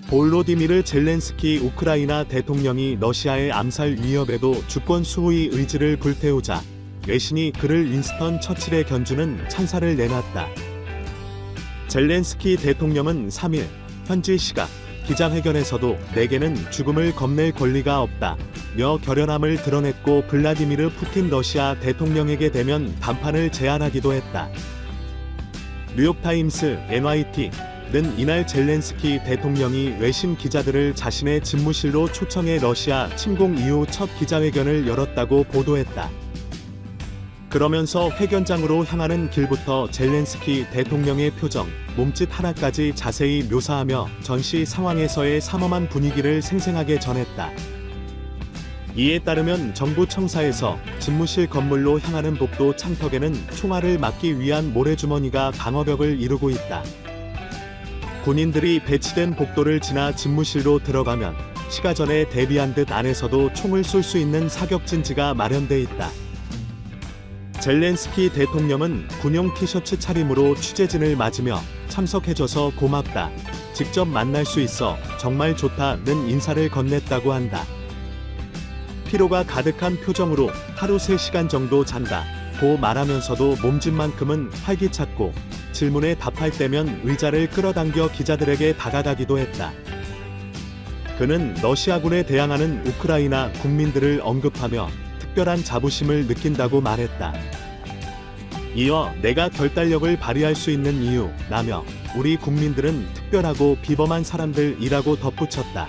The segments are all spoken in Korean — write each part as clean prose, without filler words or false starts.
볼로디미르 젤렌스키 우크라이나 대통령이 러시아의 암살 위협에도 주권 수호의 의지를 불태우자 외신이 그를 윈스턴 처칠의 견주는 찬사를 내놨다. 젤렌스키 대통령은 3일 현지 시각 기자회견에서도 내게는 죽음을 겁낼 권리가 없다 며 결연함을 드러냈고 블라디미르 푸틴 러시아 대통령에게 대면 담판을 제안하기도 했다. 뉴욕타임스 NYT는 이날 젤렌스키 대통령이 외신 기자들을 자신의 집무실로 초청해 러시아 침공 이후 첫 기자회견을 열었다고 보도했다. 그러면서 회견장으로 향하는 길부터 젤렌스키 대통령의 표정, 몸짓 하나까지 자세히 묘사하며 전시 상황에서의 삼엄한 분위기를 생생하게 전했다. 이에 따르면 정부 청사에서 집무실 건물로 향하는 복도 창턱에는 총알을 막기 위한 모래주머니가 방어벽을 이루고 있다. 군인들이 배치된 복도를 지나 집무실로 들어가면 시가전에 대비한 듯 안에서도 총을 쏠 수 있는 사격진지가 마련돼 있다. 젤렌스키 대통령은 군용 티셔츠 차림으로 취재진을 맞으며 참석해줘서 고맙다. 직접 만날 수 있어 정말 좋다는 인사를 건넸다고 한다. 피로가 가득한 표정으로 하루 3시간 정도 잔다. 고 말하면서도 몸짓만큼은 활기찼고 질문에 답할 때면 의자를 끌어당겨 기자들에게 다가가기도 했다. 그는 러시아군에 대항하는 우크라이나 국민들을 언급하며 특별한 자부심을 느낀다고 말했다. 이어 내가 결단력을 발휘할 수 있는 이유, 라며 우리 국민들은 특별하고 비범한 사람들이라고 덧붙였다.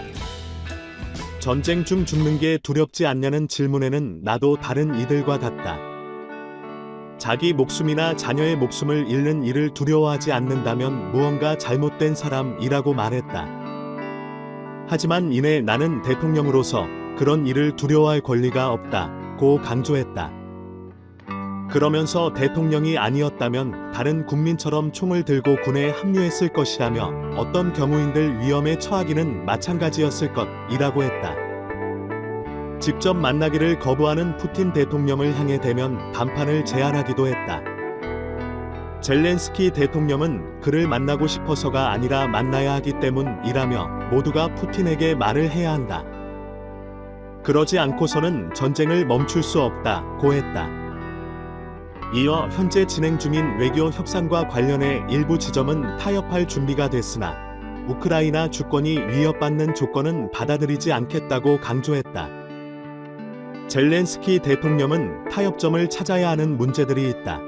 전쟁 중 죽는 게 두렵지 않냐는 질문에는 나도 다른 이들과 같다. 자기 목숨이나 자녀의 목숨을 잃는 일을 두려워하지 않는다면 무언가 잘못된 사람이라고 말했다. 하지만 이내 나는 대통령으로서 그런 일을 두려워할 권리가 없다. 고 강조했다. 그러면서 대통령이 아니었다면 다른 국민처럼 총을 들고 군에 합류했을 것이라며 어떤 경우인들 위험에 처하기는 마찬가지였을 것이라고 했다. 직접 만나기를 거부하는 푸틴 대통령을 향해 대면 담판을 제안하기도 했다. 젤렌스키 대통령은 그를 만나고 싶어서가 아니라 만나야 하기 때문이라며 모두가 푸틴에게 말을 해야 한다. 그러지 않고서는 전쟁을 멈출 수 없다고 했다. 이어 현재 진행 중인 외교 협상과 관련해 일부 지점은 타협할 준비가 됐으나 우크라이나 주권이 위협받는 조건은 받아들이지 않겠다고 강조했다. 젤렌스키 대통령은 타협점을 찾아야 하는 문제들이 있다.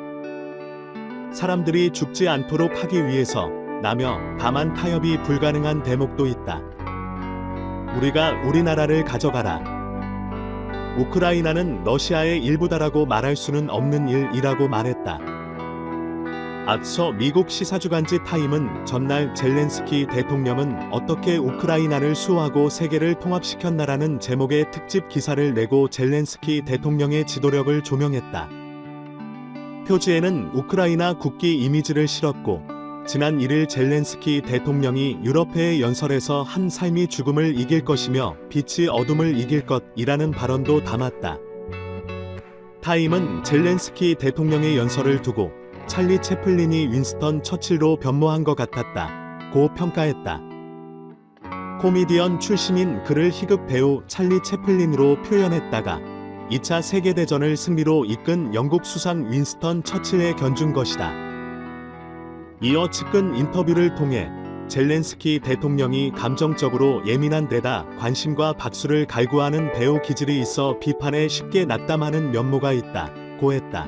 사람들이 죽지 않도록 하기 위해서 라며 다만 타협이 불가능한 대목도 있다. 우리가 우리나라를 가져가라. 우크라이나는 러시아의 일부다라고 말할 수는 없는 일이라고 말했다. 앞서 미국 시사주간지 타임은 전날 젤렌스키 대통령은 어떻게 우크라이나를 수호하고 세계를 통합시켰나라는 제목의 특집 기사를 내고 젤렌스키 대통령의 지도력을 조명했다. 표지에는 우크라이나 국기 이미지를 실었고 지난 1일 젤렌스키 대통령이 유럽회의 연설에서 한 삶이 죽음을 이길 것이며 빛이 어둠을 이길 것이라는 발언도 담았다. 타임은 젤렌스키 대통령의 연설을 두고 찰리 채플린이 윈스턴 처칠로 변모한 것 같았다. 고 평가했다. 코미디언 출신인 그를 희극 배우 찰리 채플린으로 표현했다가 2차 세계대전을 승리로 이끈 영국 수상 윈스턴 처칠에 견준 것이다. 이어 측근 인터뷰를 통해 젤렌스키 대통령이 감정적으로 예민한 데다 관심과 박수를 갈구하는 배우 기질이 있어 비판에 쉽게 낙담하는 면모가 있다. 고 했다.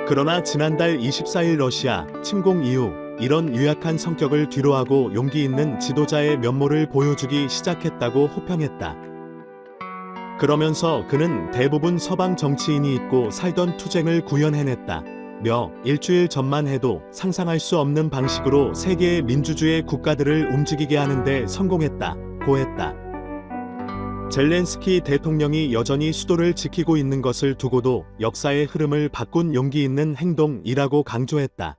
그러나 지난달 24일 러시아 침공 이후 이런 유약한 성격을 뒤로하고 용기 있는 지도자의 면모를 보여주기 시작했다고 호평했다. 그러면서 그는 대부분 서방 정치인이 잊고 살던 투쟁을 구현해냈다. 며 일주일 전만 해도 상상할 수 없는 방식으로 세계의 민주주의 국가들을 움직이게 하는데 성공했다. 고 했다. 젤렌스키 대통령이 여전히 수도를 지키고 있는 것을 두고도 역사의 흐름을 바꾼 용기 있는 행동이라고 강조했다.